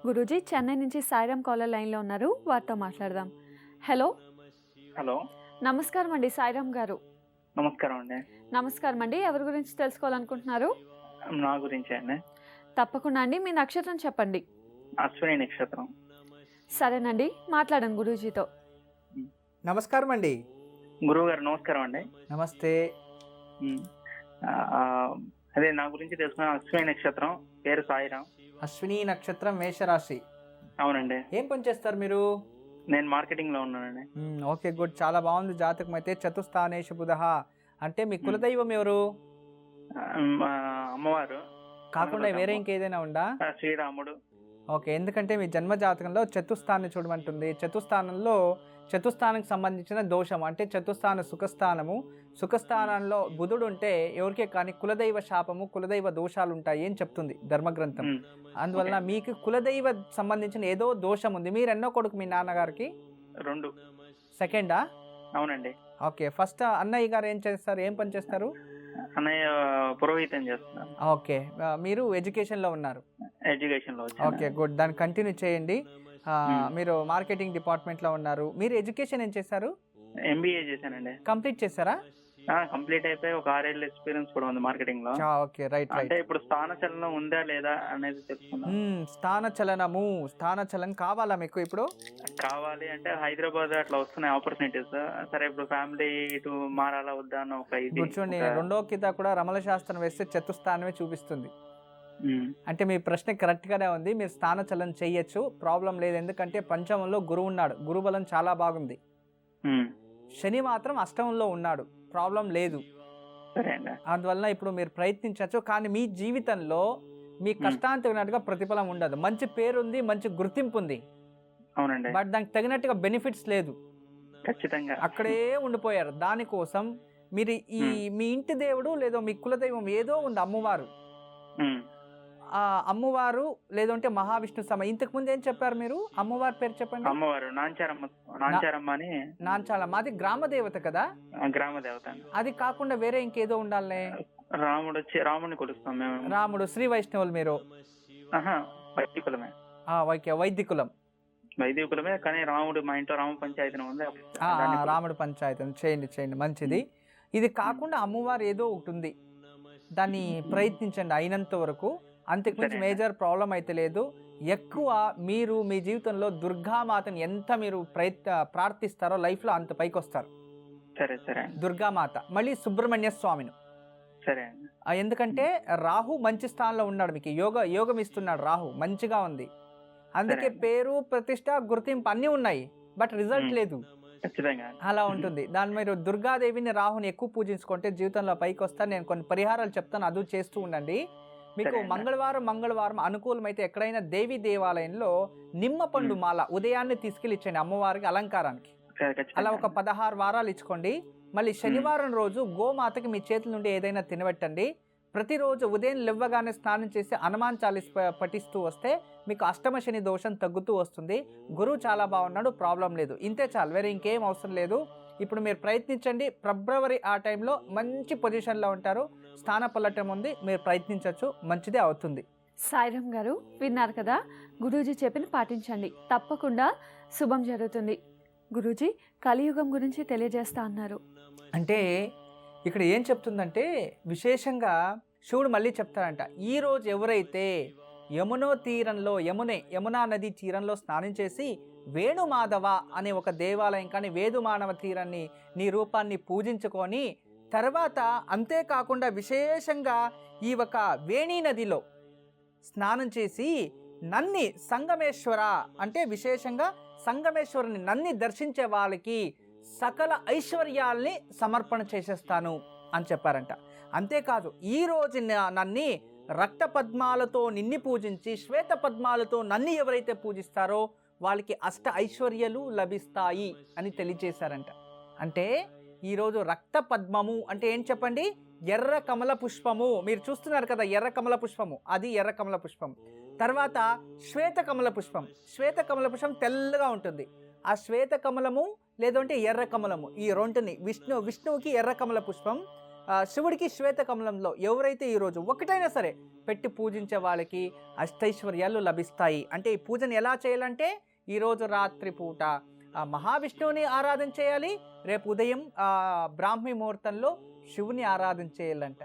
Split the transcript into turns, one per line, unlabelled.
గురూజీ చెన్నై నుంచి సాయిరామ్ కాలర్ లైన్లో ఉన్నారు, వారితో మాట్లాడదాం. హలో.
హలో,
నమస్కారం అండి సాయిరామ్ గారు.
నమస్కారం అండి.
నమస్కారం అండి. ఎవరి గురించి తెలుసుకోవాలనుకుంటున్నారు?
నా గురించే అండి.
తప్పకుండా అండి. మీ నక్షత్రం చెప్పండి.
అశ్విని నక్షత్రం.
సరేనండి, మాట్లాడండి గురూజీతో.
నమస్కారం అండి.
గురువు గారు నమస్కారం అండి.
నమస్తే.
ఉమ్, ఆ, అదే నా గురించి తెలుసుకున్న అశ్విని నక్షత్రం, పేరు సాయిరాం.
అశ్విని నక్షత్రం, మేషరాశి.
అవునండి,
ఏం పని చేస్తారు మీరు?
నేను మార్కెటింగ్ లో ఉన్నానండి.
ఓకే, గుడ్, చాలా బాగుంది జాతకం అయితే. చతుస్థానేష బుధః అంటే మీ కులదైవం ఎవరు?
మా అమ్మవారు
కాకుండా వేరే ఇంకేదైనా ఉందా?
శ్రీరాముడు.
ఓకే, ఎందుకంటే మీ జన్మ జాతకంలో చతుస్థాన్ని చూడమంటుంది. చతుస్థానంలో చతుస్థానానికి సంబంధించిన దోషం అంటే చతుస్థాన సుఖస్థానము. సుఖస్థానంలో బుధుడు ఉంటే ఎవరికే కానీ కులదైవ శాపము, కులదైవ దోషాలు ఉంటాయి అని చెప్తుంది ధర్మగ్రంథం. అందువల్ల మీకు కులదైవ సంబంధించిన ఏదో దోషం ఉంది. మీరు ఎన్నో కొడుకు మీ నాన్నగారికి?
2.
సెకండా?
అవునండి.
ఓకే, ఫస్ట్ అన్నయ్య గారు ఏం చేస్తారు, ఏం పని చేస్తారు?
అన్నయ్య పురోహితం చేస్తున్నారు.
ఓకే, మీరు ఎడ్యుకేషన్లో ఉన్నారు.
ఎడ్యుకేషన్ లో.
ఓకే, గుడ్, దాన్ని కంటిన్యూ చేయండి. మీరు మార్కెటింగ్ డిపార్ట్మెంట్లో ఉన్నారు. మీరు ఎడ్యుకేషన్ ఏం చేశారు?
MBA చేశానండి.
కంప్లీట్ చేశారా?
కంప్లీట్ అయిపోయి ఒక 6 ఏళ్ళ ఎక్స్పీరియన్స్ కూడా ఉంది మార్కెటింగ్ లో.
Okay, right right.
అంటే ఇప్పుడు స్థాన చలనం ఉందా లేదా అనేది తెలుసుకుందాం.
స్థాన చలనం కావాలా మీకు ఇప్పుడు?
కావాలి అంటే హైదరాబాద్ అట్లా వస్తున్నాయి ఆపర్చునిటీస్. సరే, ఇప్పుడు ఫ్యామిలీ ఇటు మారాలా వద్దా అన్న ఒక ఇది.
కూర్చోండి, రెండో కింద కూడా రమల శాస్త్రం వేస్తే చతుస్థానమే చూపిస్తుంది. అంటే మీ ప్రశ్న కరెక్ట్ గానే ఉంది. మీరు స్థాన చలనం చెయ్యొచ్చు, ప్రాబ్లం లేదు. ఎందుకంటే పంచమంలో గురువు ఉన్నాడు, గురుబలం చాలా బాగుంది. శని మాత్రం అష్టమంలో ఉన్నాడు, ప్రాబ్లం లేదు. అందువల్ల ఇప్పుడు మీరు ప్రయత్నించవచ్చు. కానీ మీ జీవితంలో మీ కష్టానికి తగినట్టుగా ప్రతిఫలం ఉండదు. మంచి పేరుంది, మంచి గుర్తింపు ఉంది.
అవునండి.
బట్ దానికి తగినట్టుగా బెనిఫిట్స్ లేదు.
ఖచ్చితంగా
అక్కడే ఉండిపోయారు. దానికోసం మీరు మీ ఇంటి దేవుడు లేదా మీ కులదైవం ఏదో ఉంది, అమ్మవారు. ఆ అమ్మవారు లేదంటే మహావిష్ణు సమ. ఇంతకు ముందు ఏం చెప్పారు మీరు? అమ్మవారి పేరు చెప్పండి.
అమ్మవారు నాంచారమ్మ అని.
నాంచాలమ్మ అది గ్రామ దేవత కదా?
గ్రామ దేవత.
అది కాకుండా వేరే ఇంకేదో ఉండాలే.
రాముడిని కొలుస్తాం మేము.
రాముడు శ్రీ వైష్ణవులు మీరు?
వైదికులమే. వైదికులమే, కానీ రాముడు మా ఇంట్లో రామ పంచాయతీ ఉంది.
రాముడు పంచాయతీ చేయండి, మంచిది. ఇది కాకుండా అమ్మవారు ఏదో ఒకటి ఉంది, దాన్ని ప్రయత్నించండి అయినంత వరకు. అంతకుమించి మేజర్ ప్రాబ్లం అయితే లేదు. ఎక్కువ మీరు మీ జీవితంలో దుర్గామాతని ఎంత మీరు ప్రార్థిస్తారో లైఫ్లో అంత పైకి వస్తారు.
సరే.
దుర్గామాత, మళ్ళీ సుబ్రహ్మణ్య స్వామిని.
సరే.
ఎందుకంటే రాహు మంచి స్థానంలో ఉన్నాడు, మీకు యోగం ఇస్తున్నాడు. రాహు మంచిగా ఉంది, అందుకే పేరు, ప్రతిష్ట, గుర్తింపు అన్నీ ఉన్నాయి, బట్ రిజల్ట్ లేదు. అలా ఉంటుంది. దాని మీరు దుర్గాదేవిని, రాహుని ఎక్కువ పూజించుకుంటే జీవితంలో పైకి వస్తారు. నేను కొన్ని పరిహారాలు చెప్తాను, అది చేస్తూ ఉండండి. మీకు మంగళవారం అనుకూలమైతే ఎక్కడైనా దేవి దేవాలయంలో నిమ్మ పండు మాల ఉదయాన్నే తీసుకెళ్ళి ఇచ్చండి అమ్మవారికి అలంకారానికి. అలా ఒక 16 వారాలు ఇచ్చుకోండి. మళ్ళీ శనివారం రోజు గోమాతకి మీ చేతుల నుండి ఏదైనా తినబెట్టండి. ప్రతిరోజు ఉదయం లేవగానే స్నానం చేసి హనుమాన్ చాలీస్ పఠిస్తూ వస్తే మీకు అష్టమ శని దోషం తగ్గుతూ వస్తుంది. గురువు చాలా బాగున్నాడు, ప్రాబ్లం లేదు. ఇంతే చాలు, వేరే ఇంకేం అవసరం లేదు. ఇప్పుడు మీరు ప్రయత్నించండి. ఫిబ్రవరి ఆ టైంలో మంచి పొజిషన్లో ఉంటారు. స్థాన పల్లటం ఉంది, మీరు ప్రయత్నించవచ్చు, మంచిదే అవుతుంది.
సాయిరామ్ గారు విన్నారు కదా, గురూజీ చెప్పిన పాటించండి, తప్పకుండా శుభం జరుగుతుంది. గురూజీ కలియుగం గురించి తెలియజేస్తా అన్నారు.
అంటే ఇక్కడ ఏం చెప్తుందంటే విశేషంగా శివుడు మళ్ళీ చెప్తాడంట, ఈరోజు ఎవరైతే యమునా నది తీరంలో స్నానం చేసి వేణుమాధవ అనే ఒక దేవాలయం కానీ వేణుమాధవ తీరాన్ని నీ రూపాన్ని పూజించుకొని తర్వాత అంతేకాకుండా విశేషంగా ఈ ఒక వేణీ నదిలో స్నానం చేసి నన్ని సంగమేశ్వర అంటే విశేషంగా సంగమేశ్వరుని నన్ని దర్శించే వాళ్ళకి సకల ఐశ్వర్యాల్ని సమర్పణ చేసేస్తాను అని చెప్పారంట. అంతేకాదు ఈరోజు నన్ని రక్త పద్మాలతో నిన్ని పూజించి శ్వేత పద్మాలతో నన్ని ఎవరైతే పూజిస్తారో వాళ్ళకి అష్ట ఐశ్వర్యాలు లభిస్తాయి అని తెలియజేశారంట. అంటే ఈరోజు రక్త పద్మము అంటే ఏం చెప్పండి? ఎర్ర కమల పుష్పము. మీరు చూస్తున్నారు కదా ఎర్ర కమల పుష్పము, అది ఎర్ర కమల పుష్పం. తర్వాత శ్వేత కమల పుష్పం తెల్లగా ఉంటుంది. ఆ శ్వేత కమలము లేదంటే ఎర్ర కమలము, ఈ రెండుని విష్ణువుకి ఎర్ర కమల పుష్పం, శివుడికి శ్వేతకమలంలో ఎవరైతే ఈరోజు ఒకటైనా సరే పెట్టి పూజించే వాళ్ళకి అష్టైశ్వర్యాలు లభిస్తాయి. అంటే ఈ పూజను ఎలా చేయాలంటే ఈరోజు రాత్రి పూట మహావిష్ణువుని ఆరాధన చేయాలి, రేపు ఉదయం బ్రాహ్మీ ముహూర్తంలో శివుని ఆరాధన చేయాలంట.